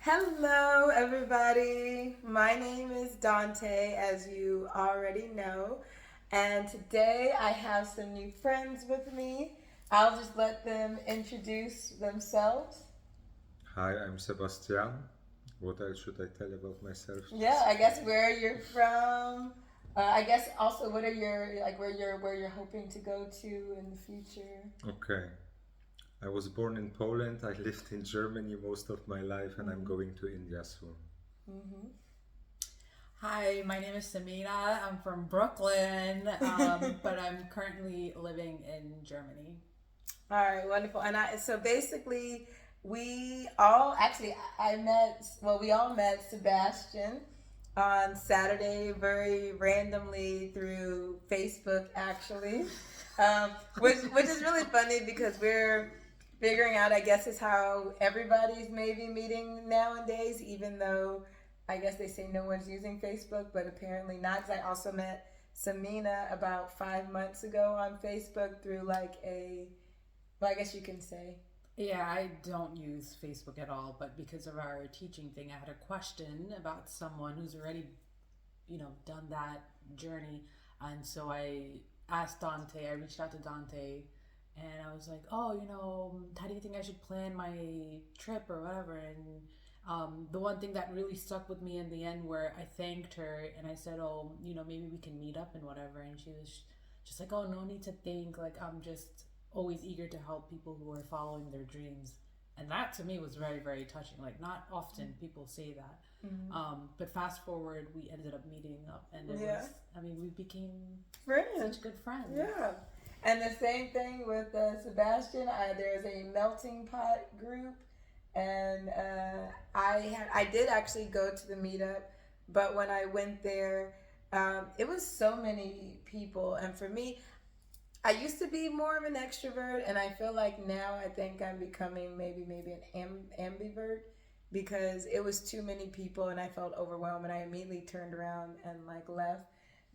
Hello, everybody. My name is Dante, as you already know, and today I have some new friends with me. I'll just let them introduce themselves. Hi, I'm Sebastian. What else should I tell about myself? Yeah, I guess where you're from. I guess also what are your like where you're hoping to go to in the future. Okay. I was born in Poland. I lived in Germany most of my life, and I'm Mm-hmm. going to India soon. Mm-hmm. Hi, my name is Samina. I'm from Brooklyn, but I'm currently living in Germany. All right, wonderful. And I so basically we all actually I met well we all met Sebastian on Saturday very randomly through Facebook actually, which is really funny because we're figuring out I guess is how everybody's maybe meeting nowadays even though I guess they say no one's using Facebook but apparently not because I also met Samina about 5 months ago on Facebook through like a well, I guess you can say. Yeah, I don't use Facebook at all, but because of our teaching thing, I had a question about someone who's already, done that journey. And so I asked Dante, I reached out to Dante, and I was like, oh, how do you think I should plan my trip or whatever? And the one thing that really stuck with me in the end, where I thanked her and I said, oh, maybe we can meet up and whatever. And she was just like, oh, no need to think. Like, I'm just always eager to help people who are following their dreams. And that to me was very, very touching. Like, not often people say that. Mm-hmm. But fast forward, we ended up meeting up, and it Yeah. was, I mean, we became Friends. such good friends. Yeah. And the same thing with Sebastian. There's a melting pot group, and I did actually go to the meetup, but when I went there, it was so many people, and for me, I used to be more of an extrovert, and I feel like now I think I'm becoming maybe an ambivert because it was too many people, and I felt overwhelmed, and I immediately turned around and like left.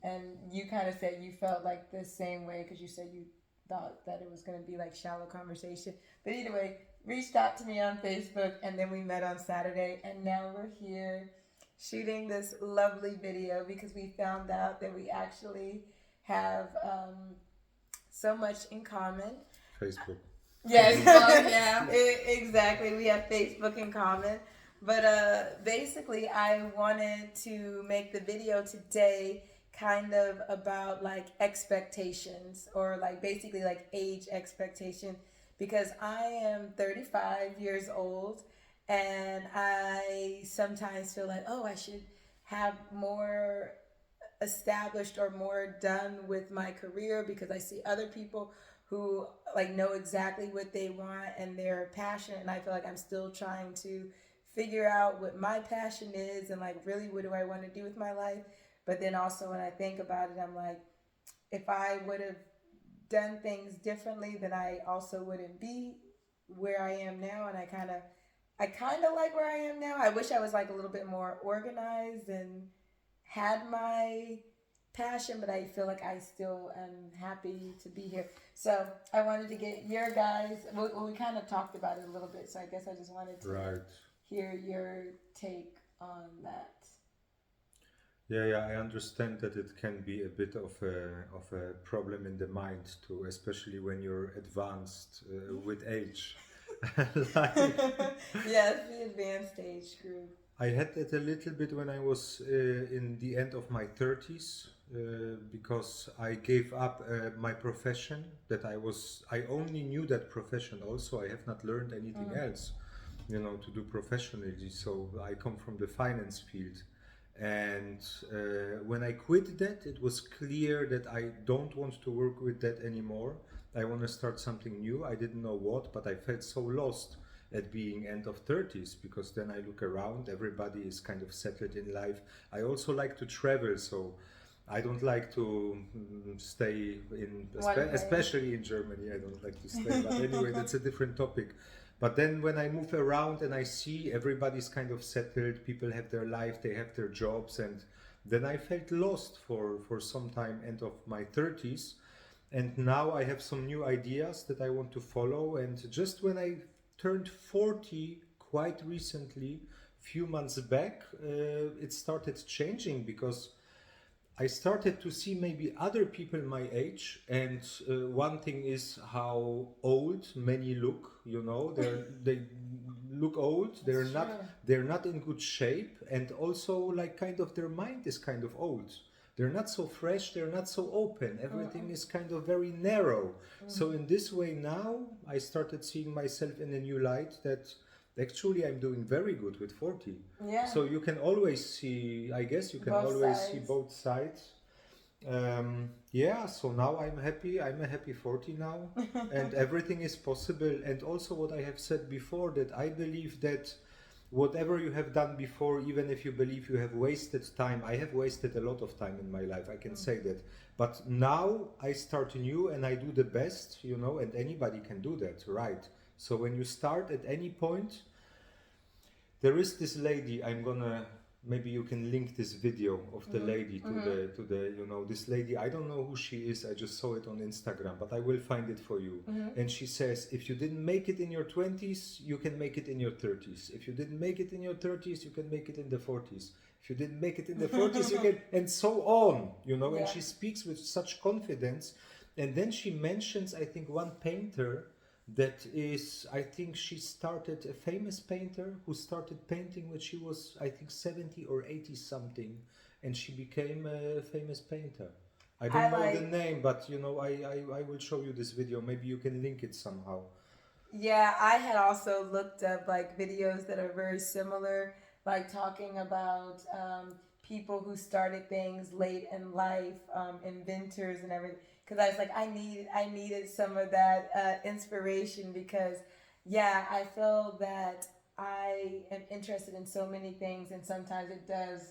And you kind of said you felt like the same way because you said you thought that it was going to be like shallow conversation. But either way, reached out to me on Facebook, and then we met on Saturday, and now we're here shooting this lovely video because we found out that we actually have so much in common. Facebook. Yes, Yeah. exactly. We have Facebook in common. But basically, I wanted to make the video today kind of about like expectations or like basically like age expectation because I am 35 years old and I sometimes feel like, oh, I should have more established or more done with my career because I see other people who like know exactly what they want and they're passionate and I feel like I'm still trying to figure out what my passion is and like really what do I want to do with my life. But then also when I think about it, I'm like, if I would have done things differently, then I also wouldn't be where I am now. And I kind of like where I am now. I wish I was like a little bit more organized and had my passion, but I feel like I still am happy to be here. So I wanted to get your guys. Well, we kind of talked about it a little bit, so I guess I just wanted to Right. hear your take on that. Yeah, I understand that it can be a bit of a problem in the mind too, especially when you're advanced with age. Like, Yes, the advanced age group. I had that a little bit when I was in the end of my 30s because I gave up my profession that I only knew that profession also. I have not learned anything else, to do professionally. So I come from the finance field. And when I quit that, it was clear that I don't want to work with that anymore. I want to start something new. I didn't know what, but I felt so lost at being end of 30s because then I look around, everybody is kind of settled in life. I also like to travel, so I don't like to stay in, One place. especially in Germany. I don't like to stay, but anyway, that's a different topic. But then when I move around and I see everybody's kind of settled, people have their life, they have their jobs, and then I felt lost for some time, end of my 30s. And now I have some new ideas that I want to follow. And just when I turned 40 quite recently, few months back, it started changing because I started to see maybe other people my age, and one thing is how old many look. You know, they look old. They're not in good shape, and also like kind of their mind is kind of old. They're not so fresh. They're not so open. Everything is kind of very narrow. So in this way now, I started seeing myself in a new light that actually I'm doing very good with 40. Yeah. So you can always see, I guess you can Both always see sides. both sides. Yeah, so now I'm happy. I'm a happy 40 now, and everything is possible. And also, what I have said before, that I believe that whatever you have done before, even if you believe you have wasted time, I have wasted a lot of time in my life, I can say that. But now I start new and I do the best, you know, and anybody can do that, right? So when you start at any point, there is this lady, I'm gonna, maybe you can link this video of the lady to the you know, this lady, I don't know who she is, I just saw it on Instagram, but I will find it for you. And she says, if you didn't make it in your 20s, you can make it in your 30s. If you didn't make it in your 30s, you can make it in the 40s. If you didn't make it in the 40s, you can, and so on, you know. And Yeah. she speaks with such confidence. And then she mentions, I think, one painter that is, I think she started, a famous painter who started painting when she was, I think, 70 or 80 something, and she became a famous painter. I don't I know the like- name, but you know, I will show you this video. Maybe you can link it somehow. Yeah, I had also looked up like videos that are very similar, like talking about people who started things late in life, inventors and everything. Because I was like, I needed some of that inspiration because, yeah, I feel that I am interested in so many things, and sometimes it does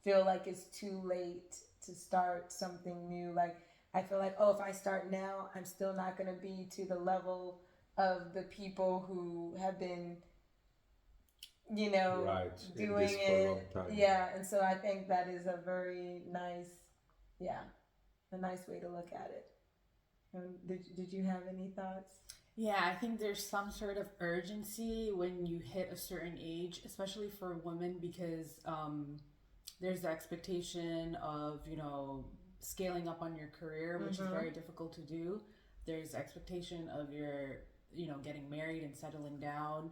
feel like it's too late to start something new. Like I feel like, oh, if I start now, I'm still not going to be to the level of the people who have been, you know, Right, in doing this for a long it. time. Yeah, and so I think that is a very nice, yeah, a nice way to look at it. Did you have any thoughts? Yeah, I think there's some sort of urgency when you hit a certain age, especially for women, because there's the expectation of, you know, scaling up on your career, which is very difficult to do. There's expectation of your, you know, getting married and settling down,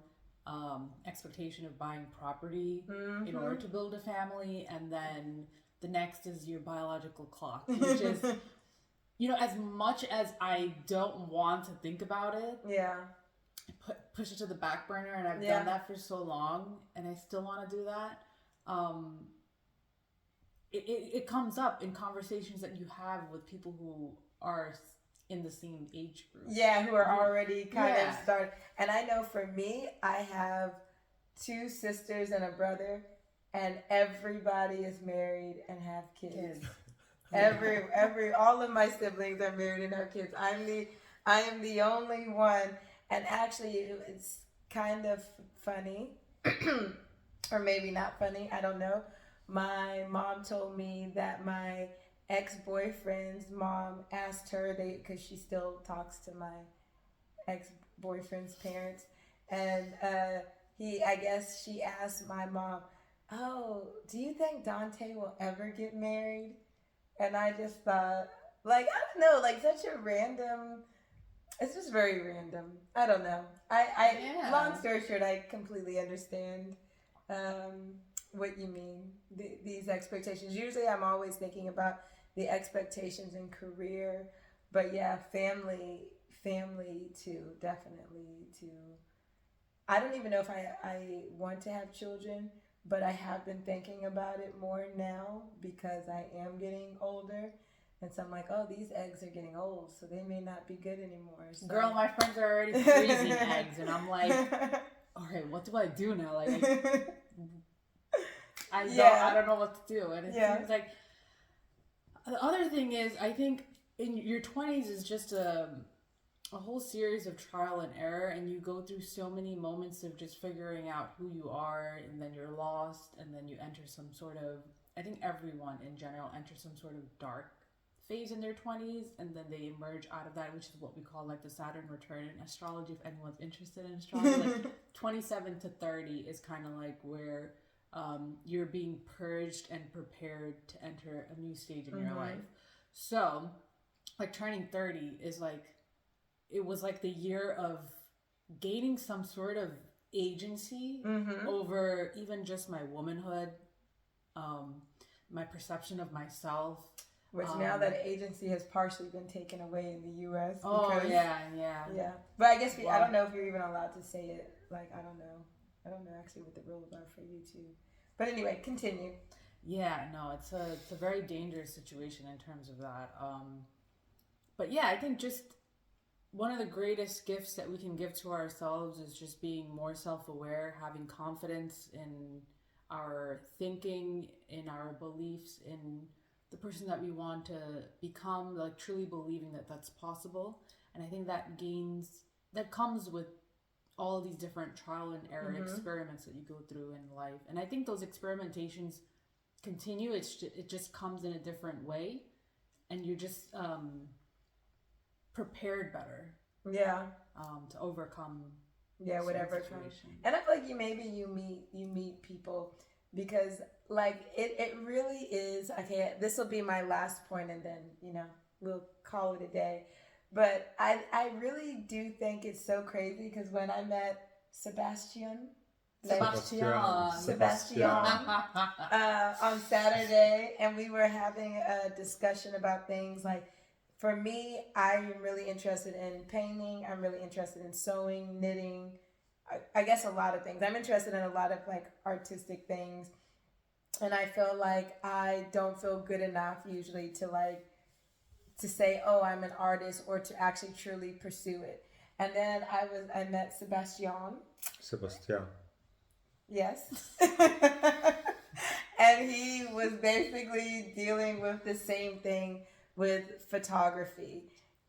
expectation of buying property in order to build a family, and then the next is your biological clock, which is, you know, as much as I don't want to think about it, Yeah. push it to the back burner, and I've Yeah. done that for so long, and I still want to do that. It comes up in conversations that you have with people who are in the same age group. Yeah, who are already kind of Yeah. started. And I know for me, I have 2 sisters and a brother, and everybody is married and have kids. Kids. Every all of my siblings are married and have kids. I am the only one. And actually, it's kind of funny, or maybe not funny. I don't know. My mom told me that my ex-boyfriend's mom asked her, because she still talks to my ex-boyfriend's parents, and I guess she asked my mom, "Oh, do you think Dante will ever get married?" And I just thought, like, I don't know, like such a random. It's just very random. I don't know. Yeah. Long story short, I completely understand what you mean. These expectations. Usually, I'm always thinking about the expectations in career, but yeah, family too, definitely too. I don't even know if I want to have children, but I have been thinking about it more now because I am getting older. And so I'm like, oh, these eggs are getting old, so they may not be good anymore. So. Girl, my friends are already freezing eggs, and I'm like, all right, what do I do now? Like, I don't know what to do. And it seems like the other thing is, I think in your 20s is just a whole series of trial and error, and you go through so many moments of just figuring out who you are, and then you're lost, and then you enter some sort of, I think everyone in general enters some sort of dark phase in their 20s, and then they emerge out of that, which is what we call like the Saturn return in astrology. If anyone's interested in astrology, like 27 to 30 is kind of like where you're being purged and prepared to enter a new stage in your life. So like turning 30 is like, it was like the year of gaining some sort of agency over even just my womanhood, my perception of myself. Which now that agency has partially been taken away in the U.S. Oh, yeah. But I guess I don't know if you're even allowed to say it. Like, I don't know actually what the rules are for YouTube. But anyway, continue. Yeah, no, it's a very dangerous situation in terms of that. But yeah, I think just one of the greatest gifts that we can give to ourselves is just being more self-aware, having confidence in our thinking, in our beliefs, in the person that we want to become, like truly believing that that's possible. And I think that comes with all these different trial and error experiments that you go through in life. And I think those experimentations continue. It just comes in a different way, and you're just prepared better. Yeah. To overcome. Yeah, whatever comes. And I feel like you meet people, because like it really is. Okay, this will be my last point, and then we'll call it a day. But I really do think it's so crazy, because when I met Sebastian on Saturday, and we were having a discussion about things like, for me, I am really interested in painting. I'm really interested in sewing, knitting. I guess a lot of things. I'm interested in a lot of like artistic things. And I feel like I don't feel good enough usually to say, oh, I'm an artist, or to actually truly pursue it. And then I met Sebastian. Yes. And he was basically dealing with the same thing with photography.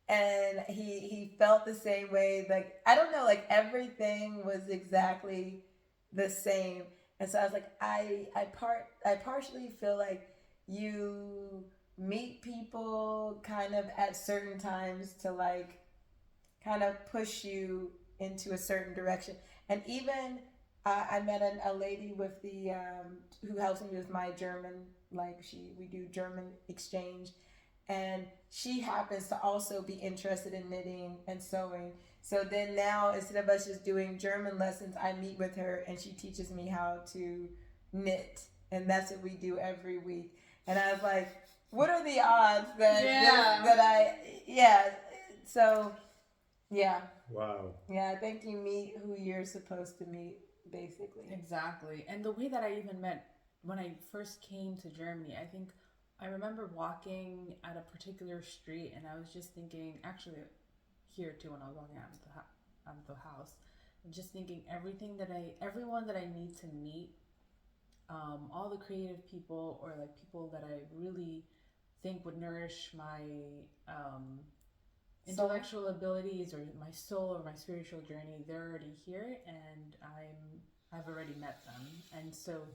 And he felt the same way. Like, I don't know, like everything was exactly the same. And so I was like, I partially feel like you meet people kind of at certain times to like kind of push you into a certain direction. And even I met a lady with the who helps me with my German, like we do German exchange, and she happens to also be interested in knitting and sewing. So then now, instead of us just doing German lessons, I meet with her and she teaches me how to knit, and that's what we do every week. And I was like, what are the odds so yeah. Wow. Yeah, I think you meet who you're supposed to meet, basically. Exactly. And the way that I even met when I first came to Germany, I remember walking at a particular street, and I was just thinking, actually here too, when I was walking out of the house, and just thinking everyone that I need to meet, all the creative people, or like people that I really think would nourish my intellectual abilities, or my soul, or my spiritual journey, they're already here, and I've already met them. And so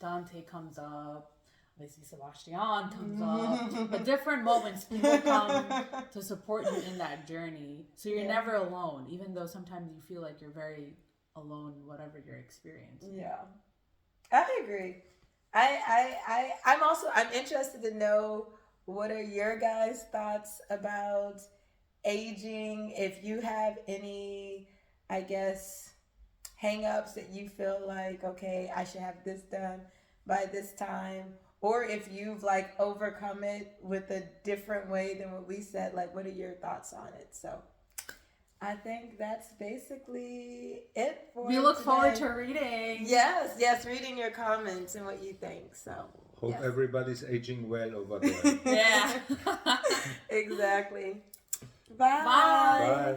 Dante comes up, obviously Sebastian comes up, but different moments people come to support you in that journey. So you're never alone, even though sometimes you feel like you're very alone in whatever you're experiencing. Yeah, I agree. I'm interested to know, what are your guys' thoughts about aging? If you have any, I guess, hang-ups that you feel like, okay, I should have this done by this time, or if you've like overcome it with a different way than what we said, like what are your thoughts on it? So I think that's basically it for we look today. Forward to reading. Yes, reading your comments and what you think. So Hope everybody's aging well over there. Yeah. Exactly. Bye. Bye.